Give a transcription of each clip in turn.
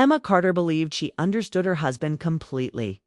Emma Carter believed she understood her husband completely.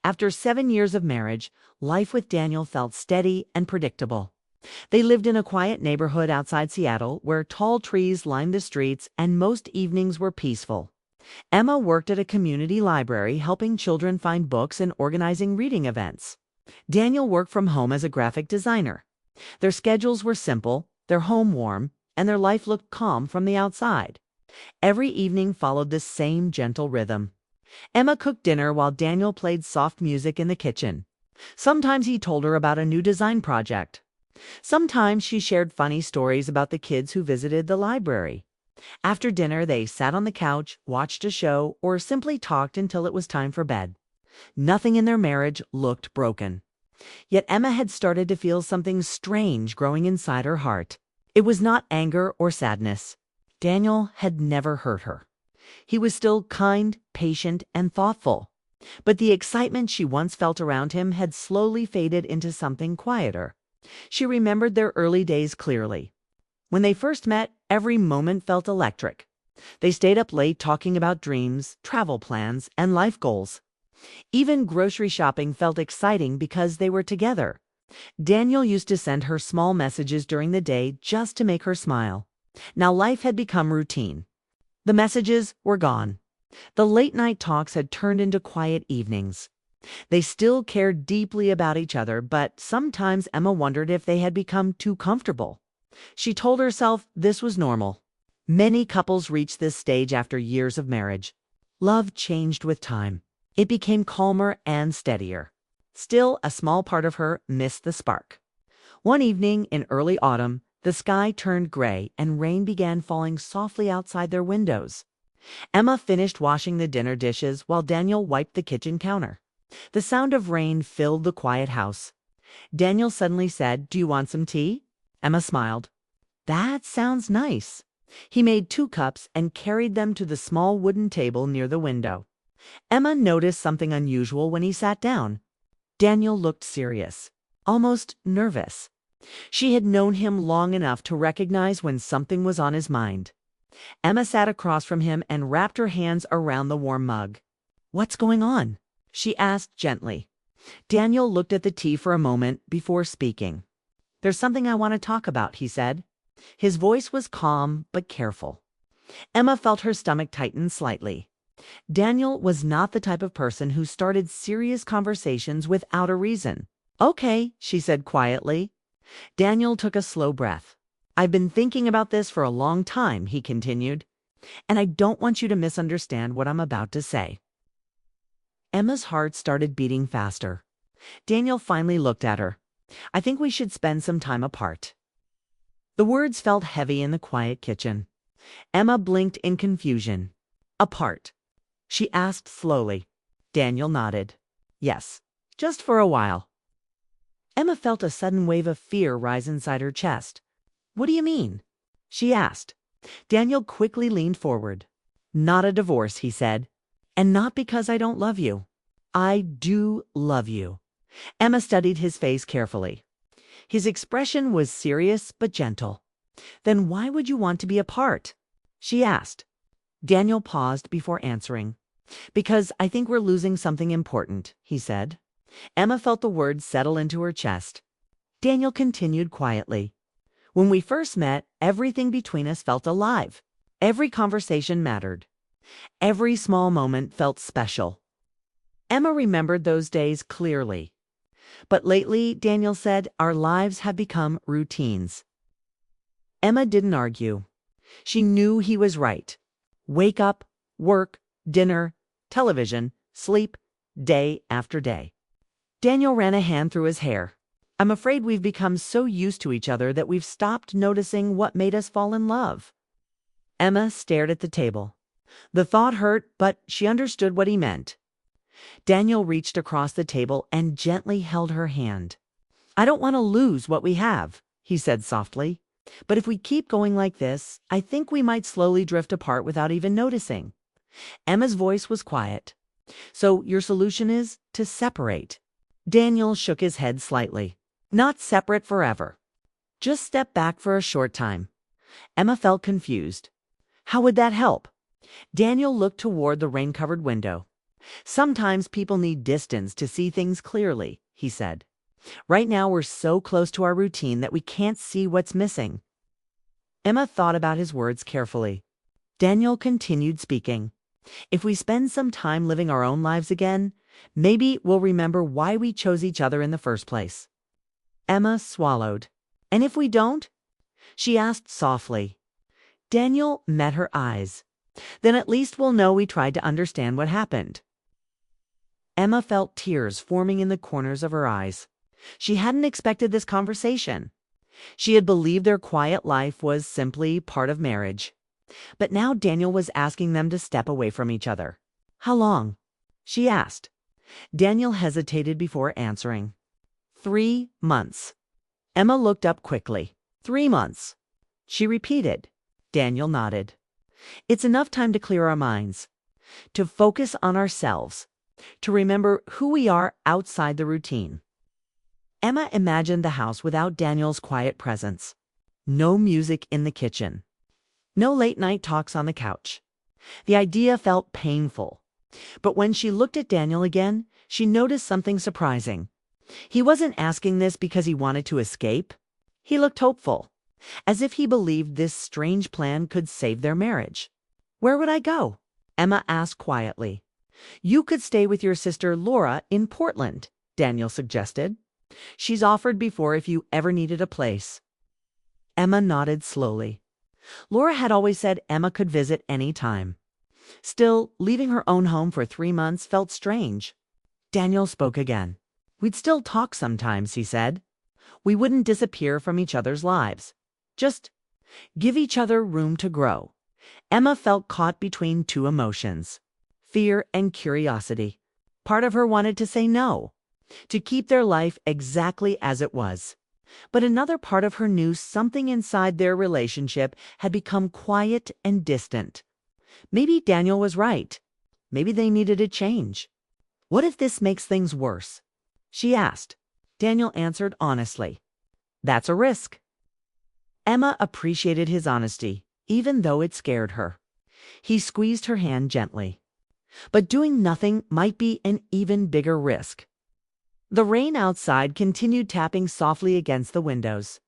After 7 years of marriage, life with Daniel felt steady and predictable. They lived in a quiet neighborhood outside Seattle where tall trees lined the streets and most evenings were peaceful. Emma worked at a community library helping children find books and organizing reading events. Daniel worked from home as a graphic designer. Their schedules were simple, their home warm, and their life looked calm from the outside. Every evening followed the same gentle rhythm. Emma cooked dinner while Daniel played soft music in the kitchen. Sometimes he told her about a new design project. Sometimes she shared funny stories about the kids who visited the library. After dinner, they sat on the couch, watched a show, or simply talked until it was time for bed. Nothing in their marriage looked broken. Yet Emma had started to feel something strange growing inside her heart. It was not anger or sadness. Daniel had never hurt her. He was still kind, patient, and thoughtful. But the excitement she once felt around him had slowly faded into something quieter. She remembered their early days clearly. When they first met, every moment felt electric. They stayed up late talking about dreams, travel plans, and life goals. Even grocery shopping felt exciting because they were together. Daniel used to send her small messages during the day just to make her smile. Now life had become routine. The messages were gone. The late-night talks had turned into quiet evenings. They still cared deeply about each other, but sometimes Emma wondered if they had become too comfortable. She told herself this was normal. Many couples reach this stage after years of marriage. Love changed with time. It became calmer and steadier. Still, a small part of her missed the spark. One evening in early autumn, the sky turned gray and rain began falling softly outside their windows. Emma finished washing the dinner dishes while Daniel wiped the kitchen counter. The sound of rain filled the quiet house. Daniel suddenly said, "Do you want some tea?" Emma smiled. "That sounds nice." He made 2 cups and carried them to the small wooden table near the window. Emma noticed something unusual when he sat down. Daniel looked serious, almost nervous. She had known him long enough to recognize when something was on his mind. Emma sat across from him and wrapped her hands around the warm mug. "What's going on?" she asked gently. Daniel looked at the tea for a moment before speaking. "There's something I want to talk about," he said. His voice was calm but careful. Emma felt her stomach tighten slightly. Daniel was not the type of person who started serious conversations without a reason. "Okay," she said quietly. Daniel took a slow breath. "I've been thinking about this for a long time," he continued, "and I don't want you to misunderstand what I'm about to say." Emma's heart started beating faster. Daniel finally looked at her. "I think we should spend some time apart." The words felt heavy in the quiet kitchen. Emma blinked in confusion. "Apart?" she asked slowly. Daniel nodded. "Yes, just for a while." Emma felt a sudden wave of fear rise inside her chest. "What do you mean?" she asked. Daniel quickly leaned forward. "Not a divorce," he said. "And not because I don't love you. I do love you." Emma studied his face carefully. His expression was serious but gentle. "Then why would you want to be apart?" she asked. Daniel paused before answering. "Because I think we're losing something important," he said. Emma felt the words settle into her chest. Daniel continued quietly. "When we first met, everything between us felt alive. Every conversation mattered. Every small moment felt special." Emma remembered those days clearly. But lately, Daniel said, our lives have become routines. Emma didn't argue. She knew he was right. Wake up, work, dinner, television, sleep, day after day. Daniel ran a hand through his hair. "I'm afraid we've become so used to each other that we've stopped noticing what made us fall in love." Emma stared at the table. The thought hurt, but she understood what he meant. Daniel reached across the table and gently held her hand. "I don't want to lose what we have," he said softly. "But if we keep going like this, I think we might slowly drift apart without even noticing." Emma's voice was quiet. "So your solution is to separate?" Daniel shook his head slightly. "Not separate forever. Just step back for a short time." Emma felt confused. "How would that help?" Daniel looked toward the rain-covered window. Sometimes people need distance to see things clearly, he said. Right now we're so close to our routine that we can't see what's missing. Emma thought about his words carefully. Daniel continued speaking. If we spend some time living our own lives again, maybe we'll remember why we chose each other in the first place. Emma swallowed. And if we don't? She asked softly. Daniel met her eyes. Then at least we'll know we tried to understand what happened. Emma felt tears forming in the corners of her eyes. She hadn't expected this conversation. She had believed their quiet life was simply part of marriage. But now Daniel was asking them to step away from each other. How long? She asked. Daniel hesitated before answering. 3 months. Emma looked up quickly. 3 months. She repeated. Daniel nodded. It's enough time to clear our minds, to focus on ourselves, to remember who we are outside the routine. Emma imagined the house without Daniel's quiet presence. No music in the kitchen. No late-night talks on the couch. The idea felt painful. But when she looked at Daniel again, she noticed something surprising. He wasn't asking this because he wanted to escape. He looked hopeful, as if he believed this strange plan could save their marriage. Where would I go? Emma asked quietly. You could stay with your sister Laura in Portland, Daniel suggested. She's offered before if you ever needed a place. Emma nodded slowly. Laura had always said Emma could visit any time. Still, leaving her own home for 3 months felt strange. Daniel spoke again. We'd still talk sometimes, he said. We wouldn't disappear from each other's lives. Just give each other room to grow. Emma felt caught between two emotions, fear and curiosity. Part of her wanted to say no, to keep their life exactly as it was. But another part of her knew something inside their relationship had become quiet and distant. Maybe Daniel was right. Maybe they needed a change. What if this makes things worse? She asked. Daniel answered honestly. That's a risk. Emma appreciated his honesty, even though it scared her. He squeezed her hand gently. But doing nothing might be an even bigger risk. The rain outside continued tapping softly against the windows.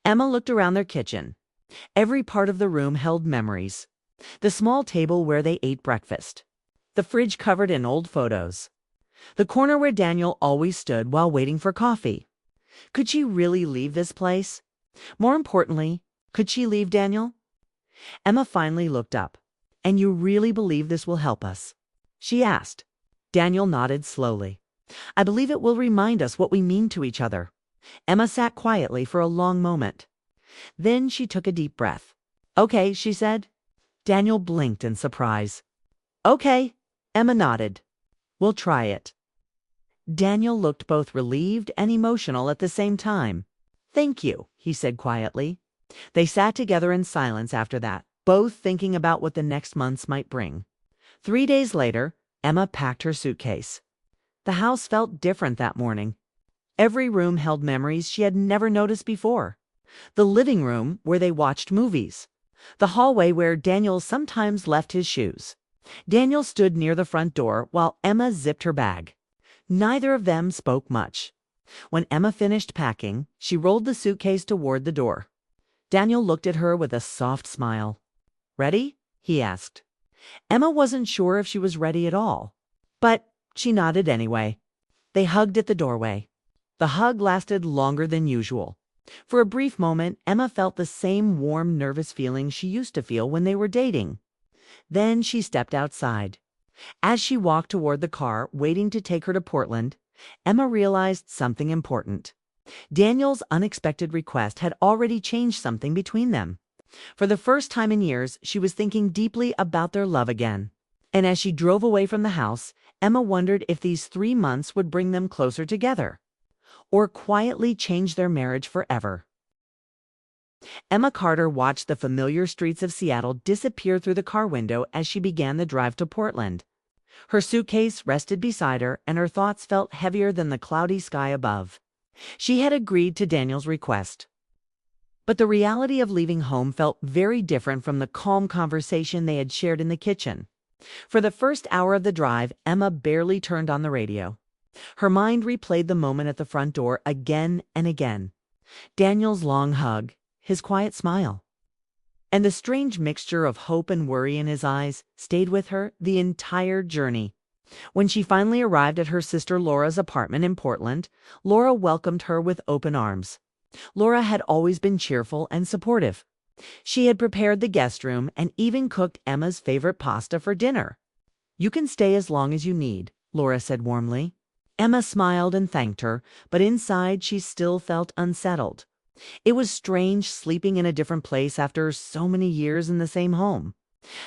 Emma looked around their kitchen. Every part of the room held memories. The small table where they ate breakfast. The fridge covered in old photos. The corner where Daniel always stood while waiting for coffee. Could she really leave this place? More importantly, could she leave Daniel? Emma finally looked up. And you really believe this will help us? She asked. Daniel nodded slowly. I believe it will remind us what we mean to each other. Emma sat quietly for a long moment. Then she took a deep breath. Okay, she said. Daniel blinked in surprise. Okay, Emma nodded. We'll try it. Daniel looked both relieved and emotional at the same time. Thank you, he said quietly. They sat together in silence after that, both thinking about what the next months might bring. 3 days later, Emma packed her suitcase. The house felt different that morning. Every room held memories she had never noticed before. The living room where they watched movies. The hallway where Daniel sometimes left his shoes. Daniel stood near the front door while Emma zipped her bag. Neither of them spoke much. When Emma finished packing, she rolled the suitcase toward the door. Daniel looked at her with a soft smile. Ready? He asked. Emma wasn't sure if she was ready at all, but she nodded anyway. They hugged at the doorway. The hug lasted longer than usual. For a brief moment, Emma felt the same warm, nervous feeling she used to feel when they were dating. Then she stepped outside. As she walked toward the car waiting to take her to Portland, Emma realized something important. Daniel's unexpected request had already changed something between them. For the first time in years, she was thinking deeply about their love again. And as she drove away from the house, Emma wondered if these 3 months would bring them closer together, or quietly change their marriage forever. Emma Carter watched the familiar streets of Seattle disappear through the car window as she began the drive to Portland. Her suitcase rested beside her, and her thoughts felt heavier than the cloudy sky above. She had agreed to Daniel's request. But the reality of leaving home felt very different from the calm conversation they had shared in the kitchen. For the first hour of the drive, Emma barely turned on the radio. Her mind replayed the moment at the front door again and again. Daniel's long hug, his quiet smile, and the strange mixture of hope and worry in his eyes stayed with her the entire journey. When she finally arrived at her sister Laura's apartment in Portland, Laura welcomed her with open arms. Laura had always been cheerful and supportive. She had prepared the guest room and even cooked Emma's favorite pasta for dinner. "You can stay as long as you need," Laura said warmly. Emma smiled and thanked her, but inside she still felt unsettled. It was strange sleeping in a different place after so many years in the same home.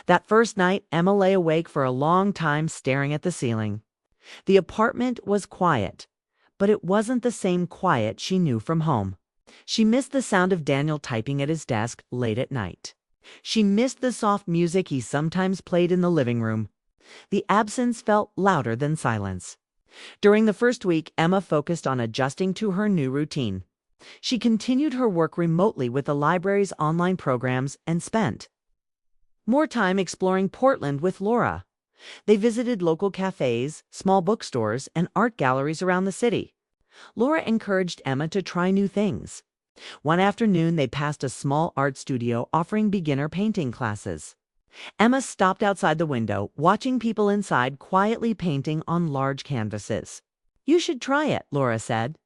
That first night, Emma lay awake for a long time staring at the ceiling. The apartment was quiet, but it wasn't the same quiet she knew from home. She missed the sound of Daniel typing at his desk late at night. She missed the soft music he sometimes played in the living room. The absence felt louder than silence. During the first week, Emma focused on adjusting to her new routine. She continued her work remotely with the library's online programs and spent more time exploring Portland with Laura. They visited local cafes, small bookstores, and art galleries around the city. Laura encouraged Emma to try new things. One afternoon, they passed a small art studio offering beginner painting classes. Emma stopped outside the window, watching people inside quietly painting on large canvases. "You should try it," Laura said.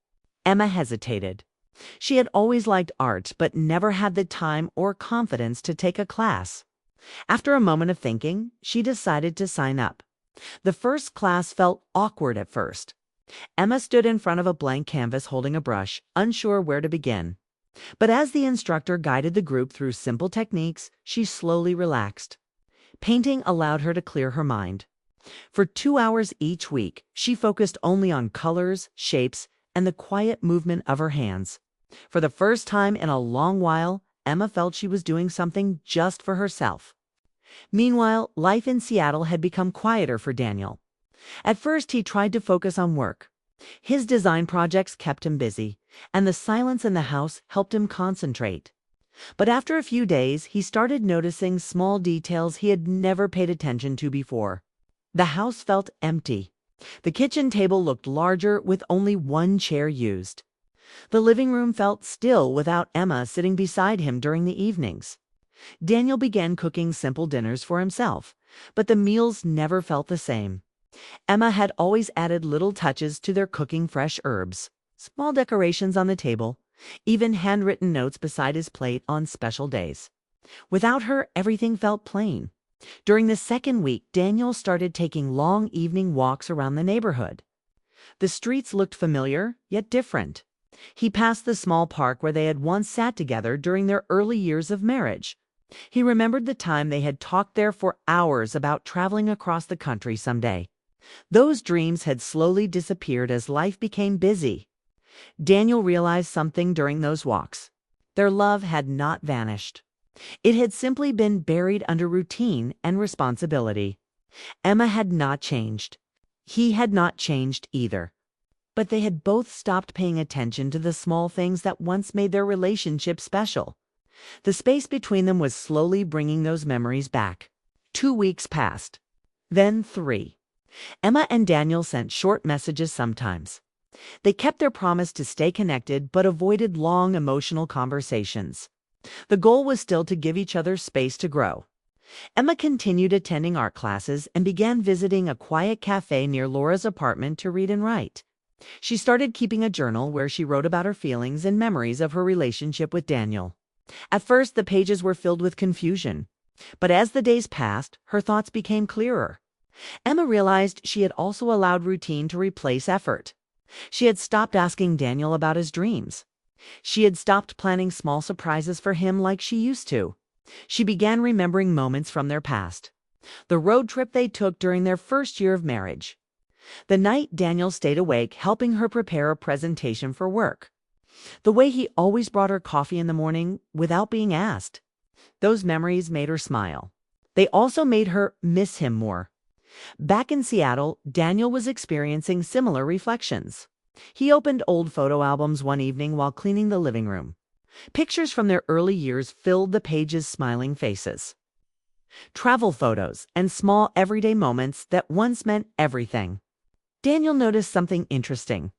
Emma hesitated. She had always liked art, but never had the time or confidence to take a class. After a moment of thinking, she decided to sign up. The first class felt awkward at first. Emma stood in front of a blank canvas holding a brush, unsure where to begin. But as the instructor guided the group through simple techniques, she slowly relaxed. Painting allowed her to clear her mind. For 2 hours each week, she focused only on colors, shapes, and the quiet movement of her hands. For the first time in a long while, Emma felt she was doing something just for herself. Meanwhile, life in Seattle had become quieter for Daniel. At first, he tried to focus on work. His design projects kept him busy, and the silence in the house helped him concentrate. But after a few days, he started noticing small details he had never paid attention to before. The house felt empty. The kitchen table looked larger with only one chair used. The living room felt still without Emma sitting beside him during the evenings. Daniel began cooking simple dinners for himself, but the meals never felt the same. Emma had always added little touches to their cooking: fresh herbs, small decorations on the table, even handwritten notes beside his plate on special days. Without her, everything felt plain. During the second week, Daniel started taking long evening walks around the neighborhood. The streets looked familiar, yet different. He passed the small park where they had once sat together during their early years of marriage. He remembered the time they had talked there for hours about traveling across the country someday. Those dreams had slowly disappeared as life became busy. Daniel realized something during those walks. Their love had not vanished. It had simply been buried under routine and responsibility. Emma had not changed. He had not changed either. But they had both stopped paying attention to the small things that once made their relationship special. The space between them was slowly bringing those memories back. 2 weeks passed. Then 3. Emma and Daniel sent short messages sometimes. They kept their promise to stay connected but avoided long emotional conversations. The goal was still to give each other space to grow. Emma continued attending art classes and began visiting a quiet cafe near Laura's apartment to read and write. She started keeping a journal where she wrote about her feelings and memories of her relationship with Daniel. At first, the pages were filled with confusion. But as the days passed, her thoughts became clearer. Emma realized she had also allowed routine to replace effort. She had stopped asking Daniel about his dreams. She had stopped planning small surprises for him like she used to. She began remembering moments from their past. The road trip they took during their first year of marriage. The night Daniel stayed awake helping her prepare a presentation for work. The way he always brought her coffee in the morning without being asked. Those memories made her smile. They also made her miss him more. Back in Seattle, Daniel was experiencing similar reflections. He opened old photo albums one evening while cleaning the living room. Pictures from their early years filled the page's smiling faces. Travel photos and small everyday moments that once meant everything. Daniel noticed something interesting.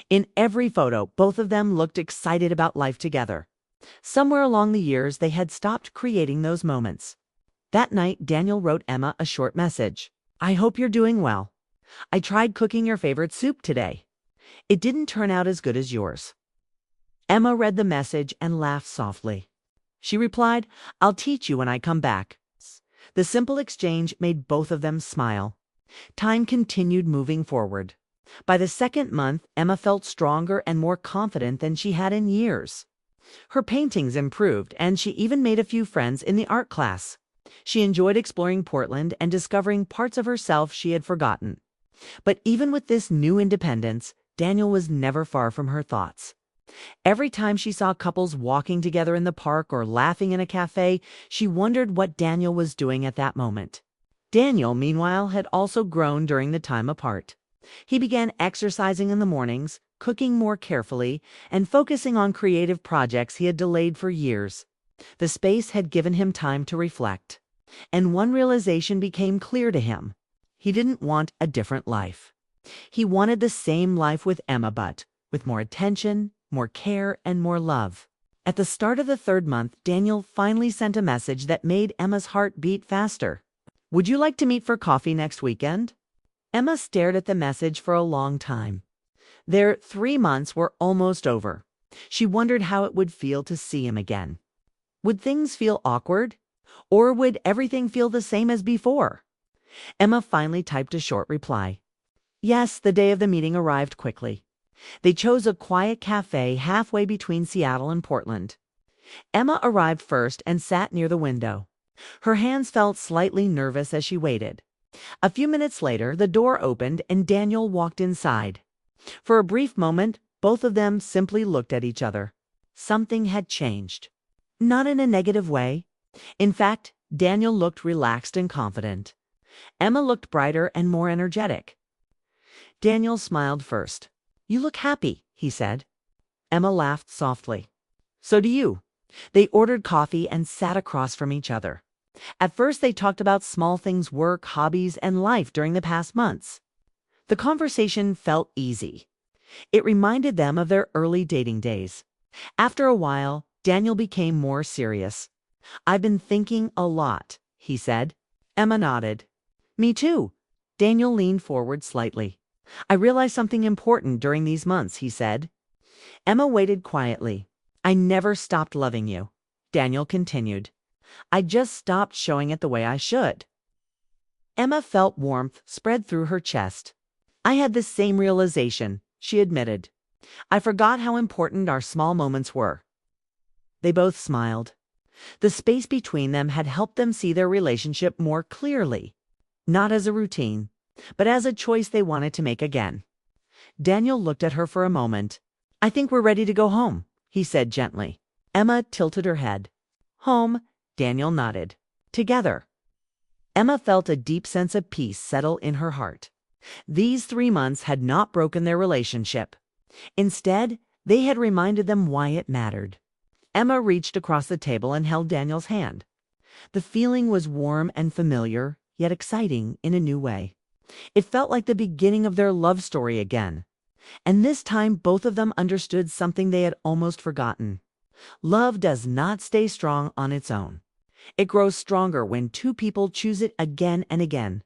In every photo, both of them looked excited about life together. Somewhere along the years, they had stopped creating those moments. That night, Daniel wrote Emma a short message. "I hope you're doing well. I tried cooking your favorite soup today. It didn't turn out as good as yours." Emma read the message and laughed softly. She replied, "I'll teach you when I come back." The simple exchange made both of them smile. Time continued moving forward. By the second month, Emma felt stronger and more confident than she had in years. Her paintings improved, and she even made a few friends in the art class. She enjoyed exploring Portland and discovering parts of herself she had forgotten. But even with this new independence, Daniel was never far from her thoughts. Every time she saw couples walking together in the park or laughing in a cafe, she wondered what Daniel was doing at that moment. Daniel, meanwhile, had also grown during the time apart. He began exercising in the mornings, cooking more carefully, and focusing on creative projects he had delayed for years. The space had given him time to reflect. And one realization became clear to him. He didn't want a different life. He wanted the same life with Emma, but with more attention, more care, and more love. At the start of the third month, Daniel finally sent a message that made Emma's heart beat faster. "Would you like to meet for coffee next weekend?" Emma stared at the message for a long time. Their 3 months were almost over. She wondered how it would feel to see him again. Would things feel awkward? Or would everything feel the same as before? Emma finally typed a short reply. Yes, the day of the meeting arrived quickly. They chose a quiet cafe halfway between Seattle and Portland. Emma arrived first and sat near the window. Her hands felt slightly nervous as she waited. A few minutes later, the door opened and Daniel walked inside. For a brief moment, both of them simply looked at each other. Something had changed. Not in a negative way. In fact, Daniel looked relaxed and confident. Emma looked brighter and more energetic. Daniel smiled first. "You look happy," he said. Emma laughed softly. "So do you." They ordered coffee and sat across from each other. At first, they talked about small things, work, hobbies, and life during the past months. The conversation felt easy. It reminded them of their early dating days. After a while, Daniel became more serious. "I've been thinking a lot," he said. Emma nodded. "Me too." Daniel leaned forward slightly. "I realized something important during these months," he said. Emma waited quietly. "I never stopped loving you," Daniel continued. "I just stopped showing it the way I should." Emma felt warmth spread through her chest. "I had the same realization," she admitted. "I forgot how important our small moments were." They both smiled. The space between them had helped them see their relationship more clearly, not as a routine, but as a choice they wanted to make again. Daniel looked at her for a moment. "I think we're ready to go home," he said gently. Emma tilted her head. "Home," Daniel nodded. "Together." Emma felt a deep sense of peace settle in her heart. These 3 months had not broken their relationship. Instead, they had reminded them why it mattered. Emma reached across the table and held Daniel's hand. The feeling was warm and familiar, yet exciting in a new way. It felt like the beginning of their love story again. And this time, both of them understood something they had almost forgotten. Love does not stay strong on its own. It grows stronger when two people choose it again and again.